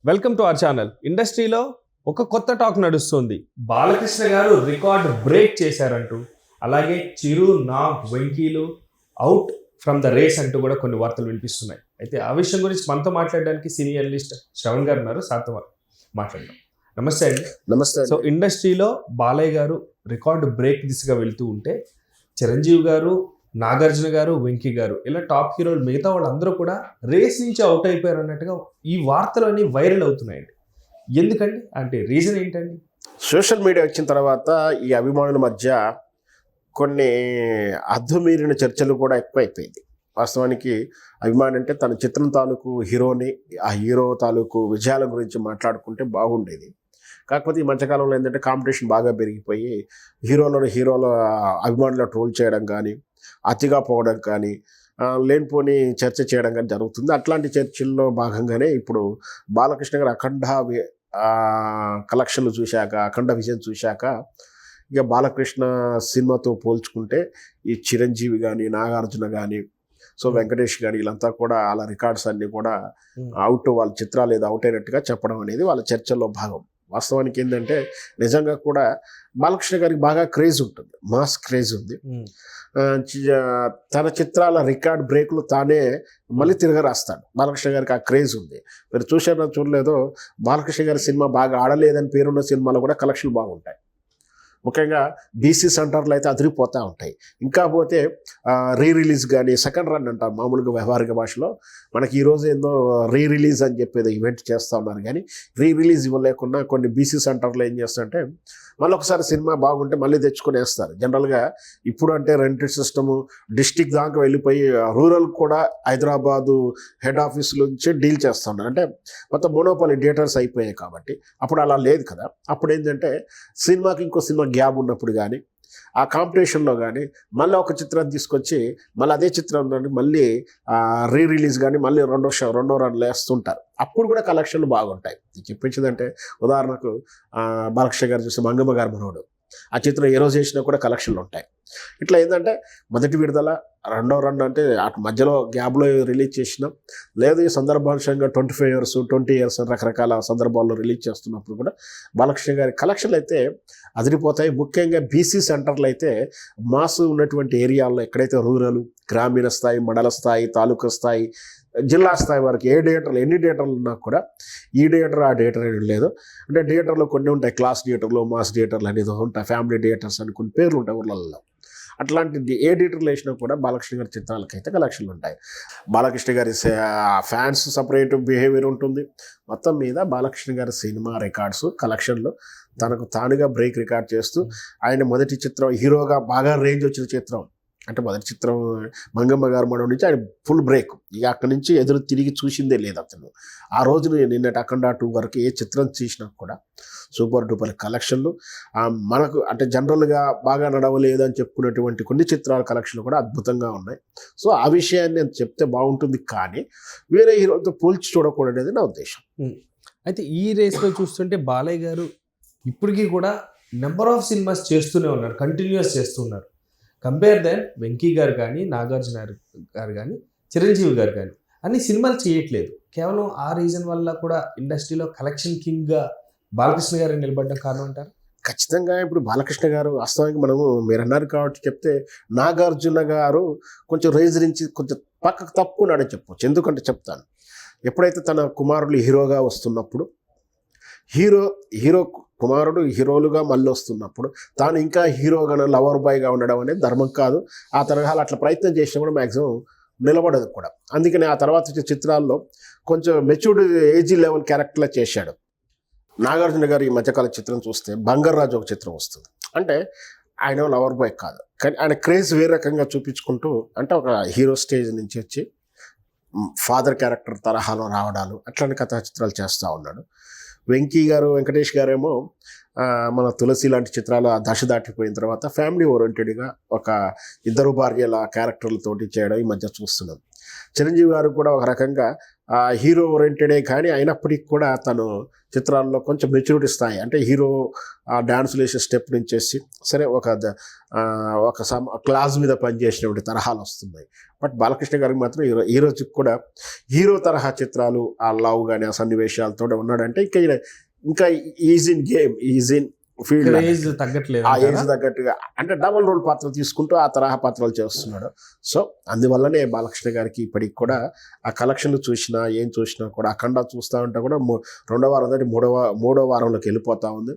Welcome to our channel. ఇండస్ట్రీలో ఒక కొత్త టాక్ నడుస్తుంది. బాలకృష్ణ గారు రికార్డ్ బ్రేక్ చేశారంటూ, అలాగే చిరు, నాగ్, వెంకీలు అవుట్ ఫ్రమ్ ద రేస్ అంటూ కూడా కొన్ని వార్తలు వినిపిస్తున్నాయి. అయితే ఆ విషయం గురించి మనతో మాట్లాడడానికి సీనియర్ జర్నలిస్ట్ శ్రవణ్ గారు ఉన్నారు. సార్తో మాట్లాడదాం. నమస్తే అండి. నమస్తే. సో ఇండస్ట్రీలో బాలయ్య గారు రికార్డు బ్రేక్ దిశగా వెళ్తూ ఉంటే, చిరంజీవి గారు, నాగార్జున గారు, వెంకీ గారు ఇలా టాప్ హీరోలు మిగతా వాళ్ళందరూ కూడా రేస్ నుంచి అవుట్ అయిపోయారు అన్నట్టుగా ఈ వార్తలు అన్ని వైరల్ అవుతున్నాయండి. ఎందుకండి? అంటే రీజన్ ఏంటండి? సోషల్ మీడియా వచ్చిన తర్వాత ఈ అభిమానుల మధ్య కొన్ని అద్దుమీరిన చర్చలు కూడా ఎక్కువైపోయింది. వాస్తవానికి అభిమాని అంటే తన చిత్రం తాలూకు హీరోని, ఆ హీరో తాలూకు విజయాల గురించి మాట్లాడుకుంటే బాగుండేది. కాకపోతే ఈ మధ్యకాలంలో ఏంటంటే కాంపిటీషన్ బాగా పెరిగిపోయి హీరోల అభిమానులు ట్రోల్ చేయడం కానీ, అతిగా పోవడం కానీ, లేనిపోని చర్చ చేయడం కానీ జరుగుతుంది. అట్లాంటి చర్చల్లో భాగంగానే ఇప్పుడు బాలకృష్ణ గారు కలెక్షన్లు చూశాక, అఖండ విజయం చూశాక, ఇక బాలకృష్ణ సినిమాతో పోల్చుకుంటే ఈ చిరంజీవి కానీ, నాగార్జున కానీ, సో వెంకటేష్ కానీ వీళ్ళంతా కూడా వాళ్ళ రికార్డ్స్ అన్నీ కూడా అవుట్, వాళ్ళ చిత్రాలు ఏదో అవుట్ అయినట్టుగా చెప్పడం అనేది వాళ్ళ చర్చల్లో భాగం. వాస్తవానికి ఏంటంటే నిజంగా కూడా బాలకృష్ణ గారికి బాగా క్రేజ్ ఉంటుంది, మాస్ క్రేజ్ ఉంది. తన చిత్రాల రికార్డ్ బ్రేక్లు తానే మళ్ళీ తిరగ రాస్తాడు. బాలకృష్ణ గారికి ఆ క్రేజ్ ఉంది. మీరు చూడలేదో, బాలకృష్ణ గారి సినిమా బాగా ఆడలేదని పేరున్న సినిమాలు కూడా కలెక్షన్లు బాగుంటాయి. ముఖ్యంగా బీసీ సెంటర్లు అయితే అదిరిపోతూ ఉంటాయి. ఇంకా పోతే రిలీజ్ కానీ, సెకండ్ రన్ అంటారు మామూలుగా వ్యవహారిక భాషలో. మనకి ఈరోజు ఏందో రిలీజ్ అని చెప్పేది ఈవెంట్ చేస్తూ ఉన్నారు, కానీ రిలీజ్ ఇవ్వలేకుండా కొన్ని బీసీ సెంటర్లు ఏం చేస్తారంటే మళ్ళీ ఒకసారి సినిమా బాగుంటే మళ్ళీ తెచ్చుకొని వేస్తారు. జనరల్గా ఇప్పుడు అంటే రెంటెడ్ సిస్టము డిస్టిక్ దాకా వెళ్ళిపోయి రూరల్ కూడా హైదరాబాదు హెడ్ ఆఫీస్ నుంచి డీల్ చేస్తూ ఉన్నారు. అంటే మొత్తం మోనోపాలి థియేటర్స్ అయిపోయాయి కాబట్టి. అప్పుడు అలా లేదు కదా. అప్పుడు ఏంటంటే సినిమాకి ఇంకో సినిమా గ్యాప్ ఉన్నప్పుడు కానీ, ఆ కాంపిటీషన్లో కానీ మళ్ళీ ఒక చిత్రం తీసుకొచ్చి మళ్ళీ అదే చిత్రంలో మళ్ళీ రిలీజ్ కానీ మళ్ళీ రెండో రన్లు వేస్తుంటారు. అప్పుడు కూడా కలెక్షన్లు బాగుంటాయి. చెప్పించిందంటే ఉదాహరణకు బాలకృష్ణ గారు చూస్తే మంగమ్మ గారు మనోడు, ఆ చిత్రం ఏ రోజు చేసినా కూడా కలెక్షన్లు ఉంటాయి. ఇట్లా ఏంటంటే మొదటి విడుదల, రెండో రన్ అంటే అటు మధ్యలో గ్యాప్లో రిలీజ్ చేసినాం, లేదు ఈ సందర్భాంశంగా 25 years 20 years రకరకాల సందర్భాల్లో రిలీజ్ చేస్తున్నప్పుడు కూడా బాలకృష్ణ గారి కలెక్షన్లు అయితే అదిరిపోతాయి. ముఖ్యంగా బీసీ సెంటర్లు అయితే మాస్ ఉన్నటువంటి ఏరియాల్లో, ఎక్కడైతే రూరల్, గ్రామీణ స్థాయి, మండల స్థాయి, తాలూకా స్థాయి, జిల్లా స్థాయి వరకు ఎన్ని థియేటర్లు ఉన్నా కూడా ఈ థియేటర్ ఆ థియేటర్ అనేది లేదు. అంటే థియేటర్లో కొన్ని ఉంటాయి, క్లాస్ థియేటర్లు, మాస్ థియేటర్లు అనేది ఉంటాయి, ఫ్యామిలీ థియేటర్స్ అని కొన్ని పేర్లు ఉంటాయి ఊళ్ళల్లో. అట్లాంటిది ఏ థియేటర్లు వేసినా కూడా బాలకృష్ణ గారి చిత్రాలకైతే కలెక్షన్లు ఉంటాయి. బాలకృష్ణ గారి ఫ్యాన్స్ సపరేట్ బిహేవియర్ ఉంటుంది. మొత్తం మీద బాలకృష్ణ గారి సినిమా రికార్డ్స్, కలెక్షన్లు తనకు తానుగా బ్రేక్ రికార్డ్ చేస్తూ, ఆయన మొదటి చిత్రం హీరోగా బాగా రేంజ్ వచ్చిన చిత్రం అంటే మొదటి చిత్రం మంగమ్మ గారు మనో నుంచి ఆయన ఫుల్ బ్రేక్. ఇక అక్కడి నుంచి ఎదురు తిరిగి చూసిందే లేదు అతను. ఆ రోజు నిన్నటి అఖండ 2 వరకు ఏ చిత్రం చేసినా కూడా సూపర్ డూపర్ కలెక్షన్లు. మనకు అంటే జనరల్గా బాగా నడవలేదు అని చెప్పుకునేటువంటి కొన్ని చిత్రాల కలెక్షన్లు కూడా అద్భుతంగా ఉన్నాయి. సో ఆ విషయాన్ని నేను చెప్తే బాగుంటుంది, కానీ వేరే హీరోతో పోల్చి చూడకూడదు నా ఉద్దేశం. అయితే ఈ రేస్లో చూస్తుంటే బాలయ్య గారు ఇప్పటికీ కూడా నెంబర్ ఆఫ్ సినిమాస్ చేస్తూనే ఉన్నారు, కంటిన్యూస్ చేస్తున్నారు. కంపేర్ దెన్ వెంకీ గారు కానీ, నాగార్జున గారు కానీ, చిరంజీవి గారు కానీ అన్ని సినిమాలు చేయట్లేదు. కేవలం ఆ రీజన్ వల్ల కూడా ఇండస్ట్రీలో కలెక్షన్ కింగ్గా బాలకృష్ణ గారు నిలబడడం కారణం అంటారు? ఖచ్చితంగా. ఇప్పుడు బాలకృష్ణ గారు వాస్తవానికి మీరు అన్నారు కాబట్టి చెప్తే, నాగార్జున గారు కొంచెం రేంజ్ నుంచి కొంచెం పక్కకు తప్పుకున్నాడని చెప్పవచ్చు. ఎందుకంటే చెప్తాను, ఎప్పుడైతే తన కుమారులు హీరోగా వస్తున్నప్పుడు, హీరో కుమారుడు హీరోలుగా మళ్ళీ వస్తున్నప్పుడు తాను ఇంకా హీరోగా లవర్ బాయ్గా ఉండడం అనేది ధర్మం కాదు. ఆ తరహాలు అట్లా ప్రయత్నం చేసినా కూడా మ్యాక్సిమం నిలబడదు కూడా. అందుకని ఆ తర్వాత వచ్చే చిత్రాల్లో కొంచెం మెచ్యూర్డ్ ఏజ్ లెవెల్ క్యారెక్టర్లా చేశాడు. నాగార్జున గారు ఈ మధ్యకాల చిత్రం చూస్తే బంగారాజు ఒక చిత్రం వస్తుంది. అంటే ఆయన లవర్ బాయ్ కాదు, కానీ ఆయన క్రేజ్ వేరే రకంగా చూపించుకుంటూ, అంటే ఒక హీరో స్టేజ్ నుంచి వచ్చి ఫాదర్ క్యారెక్టర్ తరహాలో రావడాలు, అట్లాంటి కథా చిత్రాలు చేస్తూ ఉన్నాడు. వెంకటేష్ గారేమో మన తులసి లాంటి చిత్రాలు దశ దాటిపోయిన తర్వాత ఫ్యామిలీ ఓరియంటెడ్గా ఒక ఇద్దరు భార్యల క్యారెక్టర్లతోటి చేయడం ఈ మధ్య చూస్తున్నాం. చిరంజీవి గారు కూడా ఒక రకంగా హీరో ఓరియంటెడే కానీ అయినప్పటికీ కూడా తను చిత్రాల్లో కొంచెం మెచ్యూరిటీ స్థాయి అంటే హీరో డాన్సులు వేసే స్టెప్ నుంచేసి సరే ఒక క్లాస్ మీద పనిచేసినటువంటి తరహాలు వస్తున్నాయి. బట్ బాలకృష్ణ గారికి మాత్రం ఈ రోజుకి కూడా హీరో తరహా చిత్రాలు ఆ లవ్ కానీ ఆ సన్నివేశాలతో ఉన్నాడంటే ఇంకా is in game, is in field, age తగ్గట్లేదు ఆ ఏజ్ తగ్గట్టుగా అంటే డబుల్ రోల్ పాత్ర తీసుకుంటూ ఆ తరహా పాత్రలు చేస్తున్నాడు. సో అందువల్లనే బాలకృష్ణ గారికి ఇప్పటికి కూడా ఆ కలెక్షన్లు చూసినా ఏం చూసినా కూడా అఖండ చూస్తూ ఉంటే కూడా రెండో వారం దాటి మూడో వారంలోకి వెళ్ళిపోతూ ఉంది.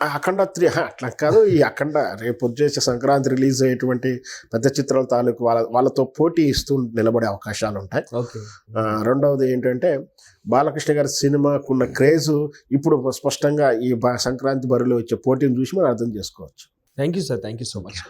ఆ అఖండ 3 అట్లా కాదు, ఈ అఖండ రేపు వచ్చేసి సంక్రాంతి రిలీజ్ అయ్యేటువంటి పెద్ద చిత్రాల తాలూకు వాళ్ళతో పోటీ ఇస్తూ నిలబడే అవకాశాలు ఉంటాయి. ఓకే. రెండవది ఏంటంటే బాలకృష్ణ గారి సినిమాకున్న క్రేజు ఇప్పుడు స్పష్టంగా ఈ సంక్రాంతి బరిలో వచ్చే పోటీని చూసి మనం అర్థం చేసుకోవచ్చు. Thank you sir, thank you so much.